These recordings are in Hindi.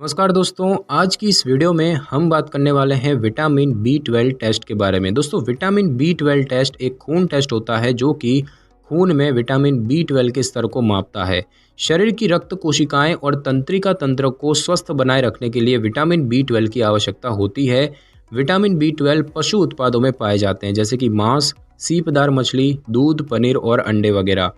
नमस्कार दोस्तों, आज की इस वीडियो में हम बात करने वाले हैं विटामिन बी 12 टेस्ट के बारे में। दोस्तों, विटामिन बी 12 टेस्ट एक खून टेस्ट होता है जो कि खून में विटामिन बी 12 के स्तर को मापता है। शरीर की रक्त कोशिकाएं और तंत्रिका तंत्र को स्वस्थ बनाए रखने के लिए विटामिन बी 12 की आवश्यकता होती है। विटामिन बी 12 पशु उत्पादों में पाए जाते हैं, जैसे कि मांस, सीपदार मछली, दूध, पनीर और अंडे वगैरह।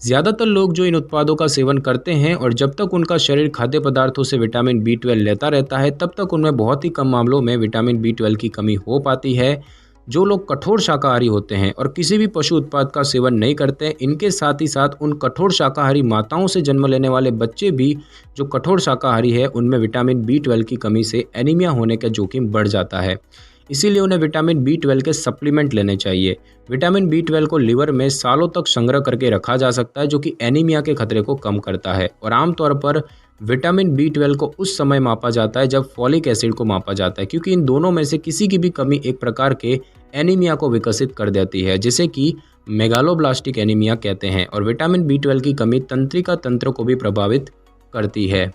ज़्यादातर लोग जो इन उत्पादों का सेवन करते हैं और जब तक उनका शरीर खाद्य पदार्थों से विटामिन बी 12 लेता रहता है, तब तक उनमें बहुत ही कम मामलों में विटामिन बी 12 की कमी हो पाती है। जो लोग कठोर शाकाहारी होते हैं और किसी भी पशु उत्पाद का सेवन नहीं करते, इनके साथ ही साथ उन कठोर शाकाहारी माताओं से जन्म लेने वाले बच्चे भी जो कठोर शाकाहारी है, उनमें विटामिन बी 12 की कमी से एनीमिया होने का जोखिम बढ़ जाता है। इसीलिए उन्हें विटामिन बी 12 के सप्लीमेंट लेने चाहिए। विटामिन बी 12 को लिवर में सालों तक संग्रह करके रखा जा सकता है, जो कि एनीमिया के खतरे को कम करता है। और आमतौर पर विटामिन बी 12 को उस समय मापा जाता है जब फॉलिक एसिड को मापा जाता है, क्योंकि इन दोनों में से किसी की भी कमी एक प्रकार के एनीमिया को विकसित कर देती है, जिसे कि मेगालोब्लास्टिक एनीमिया कहते हैं। और विटामिन बी 12 की कमी तंत्रिका तंत्र को भी प्रभावित करती है।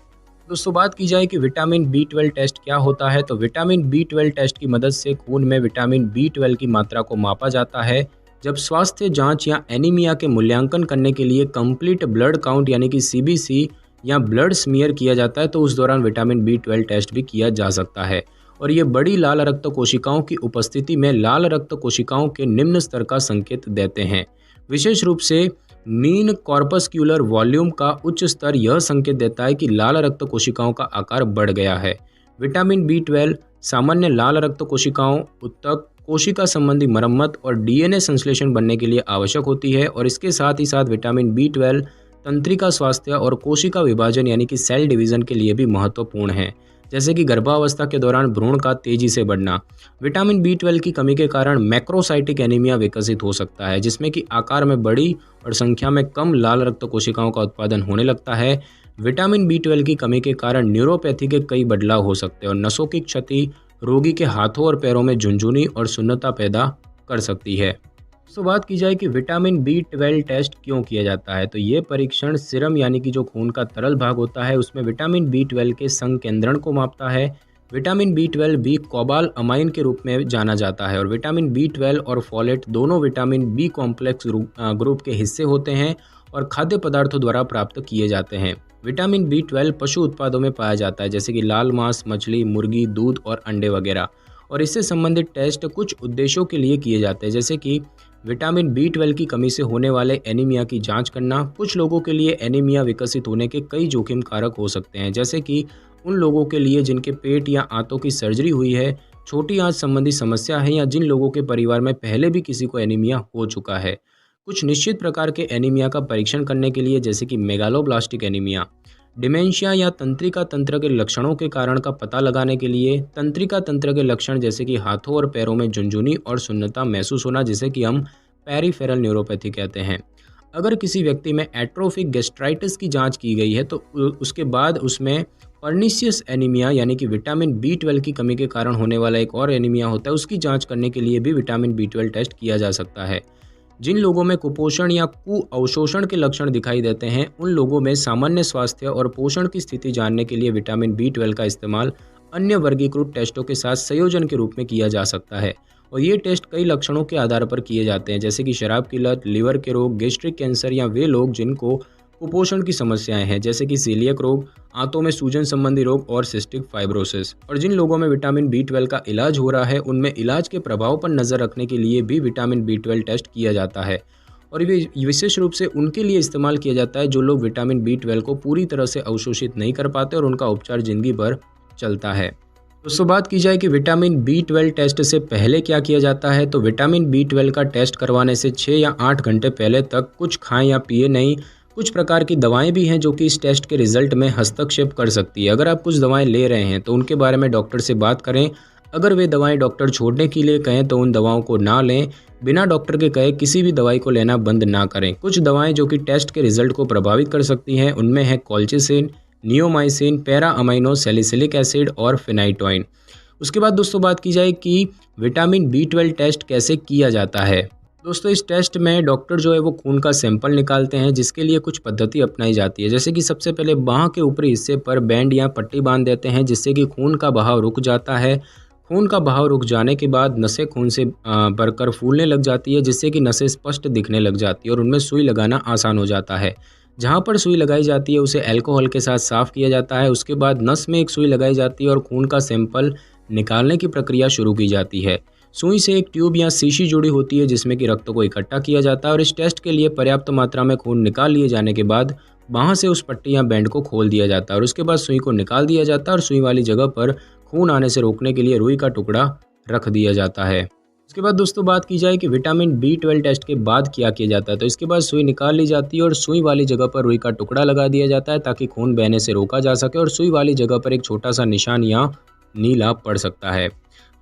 दोस्तों, बात की जाए कि विटामिन बी 12 टेस्ट क्या होता है, तो विटामिन बी 12 टेस्ट की मदद से खून में विटामिन बी 12 की मात्रा को मापा जाता है। जब स्वास्थ्य जांच या एनीमिया के मूल्यांकन करने के लिए कंप्लीट ब्लड काउंट यानी कि सीबीसी या ब्लड स्मीयर किया जाता है, तो उस दौरान विटामिन बी 12 टेस्ट भी किया जा सकता है। और ये बड़ी लाल रक्त कोशिकाओं की उपस्थिति में लाल रक्त कोशिकाओं के निम्न स्तर का संकेत देते हैं। विशेष रूप से मीन कॉर्पस्क्यूलर वॉल्यूम का उच्च स्तर यह संकेत देता है कि लाल रक्त कोशिकाओं का आकार बढ़ गया है। विटामिन बी 12 सामान्य लाल रक्त कोशिकाओं, उत्तक, कोशिका संबंधी मरम्मत और डीएनए संश्लेषण बनने के लिए आवश्यक होती है। और इसके साथ ही साथ विटामिन बी 12 तंत्रिका स्वास्थ्य और कोशिका विभाजन यानी कि सेल डिवीजन के लिए भी महत्वपूर्ण है, जैसे कि गर्भावस्था के दौरान भ्रूण का तेजी से बढ़ना। विटामिन बी 12 की कमी के कारण मैक्रोसाइटिक एनीमिया विकसित हो सकता है, जिसमें कि आकार में बड़ी और संख्या में कम लाल रक्त कोशिकाओं का उत्पादन होने लगता है। विटामिन बी 12 की कमी के कारण न्यूरोपैथी के कई बदलाव हो सकते हैं और नसों की क्षति रोगी के हाथों और पैरों में झुनझुनी और सुन्नता पैदा कर सकती है। तो बात की जाए कि विटामिन बी 12 टेस्ट क्यों किया जाता है, तो ये परीक्षण सीरम यानी कि जो खून का तरल भाग होता है, उसमें विटामिन बी 12 के संकेंद्रण को मापता है। विटामिन बी 12 भी कोबाल अमाइन के रूप में जाना जाता है। और विटामिन बी 12 और फोलेट दोनों विटामिन बी कॉम्प्लेक्स ग्रुप के हिस्से होते हैं और खाद्य पदार्थों द्वारा प्राप्त किए जाते हैं। विटामिन बी 12 पशु उत्पादों में पाया जाता है, जैसे कि लाल मांस, मछली, मुर्गी, दूध और अंडे वगैरह। और इससे संबंधित टेस्ट कुछ उद्देश्यों के लिए किए जाते हैं, जैसे कि विटामिन बी 12 की कमी से होने वाले एनीमिया की जांच करना। कुछ लोगों के लिए एनीमिया विकसित होने के कई जोखिम कारक हो सकते हैं, जैसे कि उन लोगों के लिए जिनके पेट या आंतों की सर्जरी हुई है, छोटी आंत संबंधी समस्या है, या जिन लोगों के परिवार में पहले भी किसी को एनीमिया हो चुका है। कुछ निश्चित प्रकार के एनीमिया का परीक्षण करने के लिए, जैसे कि मेगालोब्लास्टिक एनीमिया, डिमेंशिया या तंत्रिका तंत्र के लक्षणों के कारण का पता लगाने के लिए, तंत्रिका तंत्र के लक्षण जैसे कि हाथों और पैरों में झुनझुनी और सुन्नता महसूस होना, जिसे कि हम पेरिफेरल न्यूरोपैथी कहते हैं। अगर किसी व्यक्ति में एट्रोफिक गैस्ट्राइटिस की जांच की गई है, तो उसके बाद उसमें पर्निशियस एनीमिया यानी कि विटामिन बी 12 की कमी के कारण होने वाला एक और एनीमिया होता है, उसकी जांच करने के लिए भी विटामिन बी 12 टेस्ट किया जा सकता है। जिन लोगों में कुपोषण या कुअवशोषण के लक्षण दिखाई देते हैं, उन लोगों में सामान्य स्वास्थ्य और पोषण की स्थिति जानने के लिए विटामिन बी 12 का इस्तेमाल अन्य वर्गीकृत टेस्टों के साथ संयोजन के रूप में किया जा सकता है। और ये टेस्ट कई लक्षणों के आधार पर किए जाते हैं, जैसे कि शराब की लत, लीवर के रोग, गैस्ट्रिक कैंसर, या वे लोग जिनको कुपोषण की समस्याएं हैं, जैसे कि सीलियक रोग, आंतों में सूजन संबंधी रोग और सिस्टिक फाइब्रोसिस। और जिन लोगों में विटामिन बी 12 का इलाज हो रहा है, उनमें इलाज के प्रभाव पर नजर रखने के लिए भी विटामिन बी 12 टेस्ट किया जाता है। और ये विशेष रूप से उनके लिए इस्तेमाल किया जाता है जो लोग विटामिन बी 12 को पूरी तरह से अवशोषित नहीं कर पाते और उनका उपचार जिंदगी भर चलता है। दोस्तों, बात की जाए कि विटामिन बी 12 टेस्ट से पहले क्या किया जाता है, तो विटामिन बी 12 का टेस्ट करवाने से 6 या 8 घंटे पहले तक कुछ खाएं या पिए नहीं। कुछ प्रकार की दवाएं भी हैं जो कि इस टेस्ट के रिजल्ट में हस्तक्षेप कर सकती है। अगर आप कुछ दवाएं ले रहे हैं तो उनके बारे में डॉक्टर से बात करें। अगर वे दवाएं डॉक्टर छोड़ने के लिए कहें तो उन दवाओं को ना लें। बिना डॉक्टर के कहे किसी भी दवाई को लेना बंद ना करें। कुछ दवाएं जो कि टेस्ट के रिजल्ट को प्रभावित कर सकती हैं, उनमें है colchicine, neomycin, para amino salicylic acid और फिनाइटोइन। उसके बाद दोस्तों, बात की जाए कि विटामिन बी 12 टेस्ट कैसे किया जाता है। दोस्तों इस टेस्ट में डॉक्टर जो है वो खून का सैंपल निकालते हैं, जिसके लिए कुछ पद्धति अपनाई जाती है। जैसे कि सबसे पहले बाह के ऊपरी हिस्से पर बैंड या पट्टी बांध देते हैं, जिससे कि खून का बहाव रुक जाता है। खून का बहाव रुक जाने के बाद नसें खून से भरकर फूलने लग जाती है, जिससे कि नसें स्पष्ट दिखने लग जाती है और उनमें सुई लगाना आसान हो जाता है। जहाँ पर सुई लगाई जाती है उसे अल्कोहल के साथ साफ़ किया जाता है। उसके बाद नस में एक सुई लगाई जाती है और खून का सैंपल निकालने की प्रक्रिया शुरू की जाती है। सुई से एक ट्यूब या शीशी जुड़ी होती है, जिसमें कि रक्त को इकट्ठा किया जाता है और इस टेस्ट के लिए पर्याप्त मात्रा में खून निकाल लिए जाने के बाद वहाँ से उस पट्टी या बैंड को खोल दिया जाता है और उसके बाद सुई को निकाल दिया जाता है और सुई वाली जगह पर खून आने से रोकने के लिए रुई का टुकड़ा रख दिया जाता है। उसके बाद दोस्तों बात की जाए कि विटामिन B12 टेस्ट के बाद क्या किया जाता है, तो इसके बाद सुई निकाल ली जाती है और सुई वाली जगह पर रुई का टुकड़ा लगा दिया जाता है ताकि खून बहने से रोका जा सके और सुई वाली जगह पर एक छोटा सा निशान या नीला पड़ सकता है।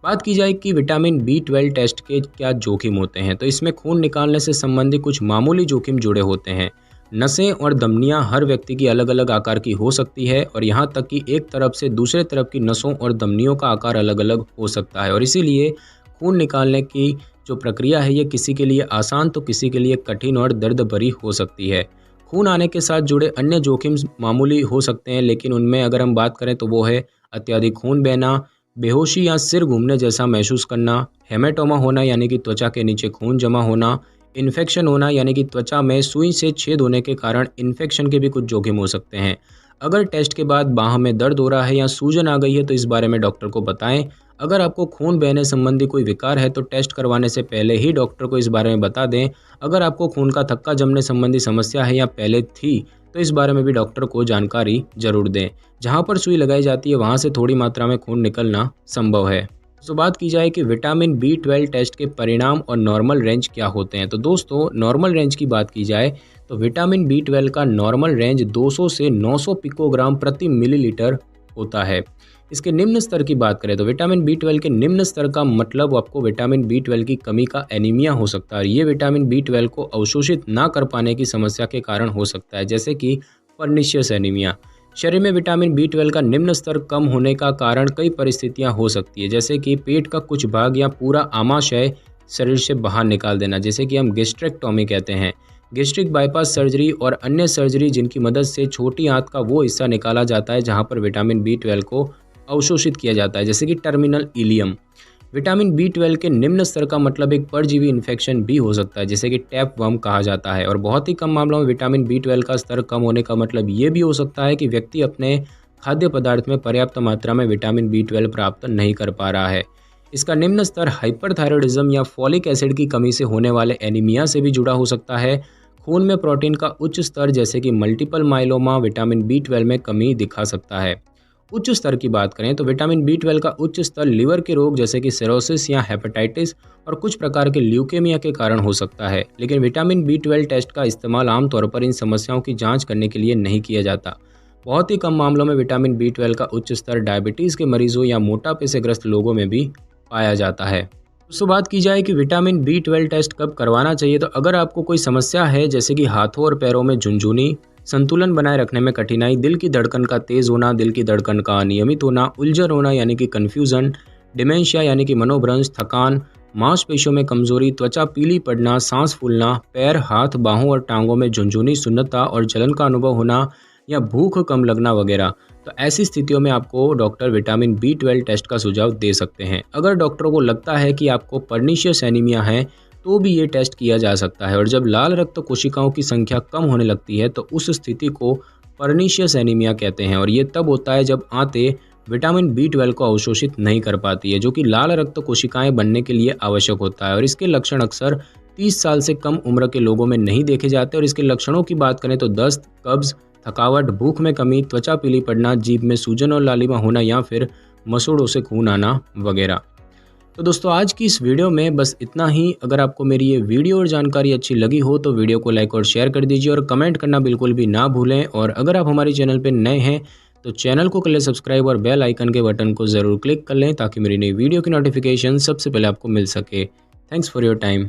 बात की जाए कि विटामिन B12 टेस्ट के क्या जोखिम होते हैं, तो इसमें खून निकालने से संबंधित कुछ मामूली जोखिम जुड़े होते हैं। नसें और धमनियां हर व्यक्ति की अलग अलग आकार की हो सकती है और यहाँ तक कि एक तरफ से दूसरे तरफ की नसों और धमनियों का आकार अलग अलग हो सकता है और इसीलिए खून निकालने की जो प्रक्रिया है ये किसी के लिए आसान तो किसी के लिए कठिन और दर्द भरी हो सकती है। खून आने के साथ जुड़े अन्य जोखिम मामूली हो सकते हैं, लेकिन उनमें अगर हम बात करें तो वो है अत्यधिक खून बहना, बेहोशी या सिर घूमने जैसा महसूस करना, हेमेटोमा होना यानी कि त्वचा के नीचे खून जमा होना, इन्फेक्शन होना यानी कि त्वचा में सुई से छेद होने के कारण इन्फेक्शन के भी कुछ जोखिम हो सकते हैं। अगर टेस्ट के बाद बाह में दर्द हो रहा है या सूजन आ गई है तो इस बारे में डॉक्टर को बताएं। अगर आपको खून बहने संबंधी कोई विकार है तो टेस्ट करवाने से पहले ही डॉक्टर को इस बारे में बता दें। अगर आपको खून का थक्का जमने संबंधी समस्या है या पहले थी तो इस बारे में भी डॉक्टर को जानकारी जरूर दें। जहां पर सुई लगाई जाती है वहां से थोड़ी मात्रा में खून निकलना संभव है। तो बात की जाए कि विटामिन B12 टेस्ट के परिणाम और नॉर्मल रेंज क्या होते हैं, तो दोस्तों नॉर्मल रेंज की बात की जाए तो विटामिन B12 का नॉर्मल रेंज 200 से 900 पिकोग्राम प्रति मिलीलीटर होता है। इसके निम्न स्तर की बात करें तो विटामिन B12 के निम्न स्तर का मतलब आपको विटामिन B12 की कमी का एनीमिया हो सकता है। ये विटामिन B12 को अवशोषित ना कर पाने की समस्या के कारण हो सकता है, जैसे कि पर्निशियस एनीमिया। शरीर में विटामिन B12 का निम्न स्तर कम होने का कारण कई परिस्थितियां हो सकती है, जैसे कि पेट का कुछ भाग या पूरा आमाशय शरीर से बाहर निकाल देना, जैसे कि हम गैस्ट्रेक्टोमी कहते हैं, गैस्ट्रिक बाईपास सर्जरी और अन्य सर्जरी जिनकी मदद से छोटी आंत का वो हिस्सा निकाला जाता है जहां पर विटामिन B12 को अवशोषित किया जाता है, जैसे कि टर्मिनल इलियम। विटामिन B12 के निम्न स्तर का मतलब एक परजीवी इन्फेक्शन भी हो सकता है, जिसे कि टैपवर्म कहा जाता है और बहुत ही कम मामलों में विटामिन B12 का स्तर कम होने का मतलब ये भी हो सकता है कि व्यक्ति अपने खाद्य पदार्थ में पर्याप्त मात्रा में विटामिन B12 प्राप्त नहीं कर पा रहा है। इसका निम्न स्तर हाइपरथायरॉयडिज्म या फॉलिक एसिड की कमी से होने वाले एनीमिया से भी जुड़ा हो सकता है। खून में प्रोटीन का उच्च स्तर जैसे कि मल्टीपल माइलोमा विटामिन B12 में कमी दिखा सकता है। उच्च स्तर की बात करें तो विटामिन B12 का उच्च स्तर लीवर के रोग जैसे कि सिरोसिस या हेपेटाइटिस और कुछ प्रकार के ल्यूकेमिया के कारण हो सकता है, लेकिन विटामिन B12 टेस्ट का इस्तेमाल आमतौर पर इन समस्याओं की जांच करने के लिए नहीं किया जाता। बहुत ही कम मामलों में विटामिन B12 का उच्च स्तर डायबिटीज़ के मरीजों या मोटापे से ग्रस्त लोगों में भी पाया जाता है। दोस्तों बात की जाए कि विटामिन B12 टेस्ट कब करवाना चाहिए, तो अगर आपको कोई समस्या है जैसे कि हाथों और पैरों में झुनझुनी, संतुलन बनाए रखने में कठिनाई, दिल की धड़कन का तेज होना, दिल की धड़कन का अनियमित होना, उलझन होना यानी कि कन्फ्यूजन, डिमेंशिया यानी कि मनोभ्रंश, थकान, मांसपेशियों में कमजोरी, त्वचा पीली पड़ना, सांस फूलना, पैर, हाथ, बाहों और टांगों में झुनझुनी, सुन्नता और जलन का अनुभव होना या भूख कम लगना वगैरह, तो ऐसी स्थितियों में आपको डॉक्टर विटामिन B12 टेस्ट का सुझाव दे सकते हैं। अगर डॉक्टरों को लगता है कि आपको पर्निशियस एनीमिया है तो भी ये टेस्ट किया जा सकता है और जब लाल रक्त कोशिकाओं की संख्या कम होने लगती है तो उस स्थिति को पर्निशियस एनीमिया कहते हैं और ये तब होता है जब आंतें विटामिन B12 को अवशोषित नहीं कर पाती है, जो कि लाल रक्त कोशिकाएं बनने के लिए आवश्यक होता है और इसके लक्षण अक्सर 30 साल से कम उम्र के लोगों में नहीं देखे जाते। और इसके लक्षणों की बात करें तो दस्त, कब्ज, थकावट, भूख में कमी, त्वचा पीली पड़ना, जीभ में सूजन और लालिमा होना या फिर मसूड़ों से खून आना वगैरह। तो दोस्तों आज की इस वीडियो में बस इतना ही। अगर आपको मेरी ये वीडियो और जानकारी अच्छी लगी हो तो वीडियो को लाइक और शेयर कर दीजिए और कमेंट करना बिल्कुल भी ना भूलें। और अगर आप हमारे चैनल पर नए हैं तो चैनल को कर लें सब्सक्राइब और बेल आइकन के बटन को ज़रूर क्लिक कर लें ताकि मेरी नई वीडियो की नोटिफिकेशन सबसे पहले आपको मिल सके। Thanks for your time.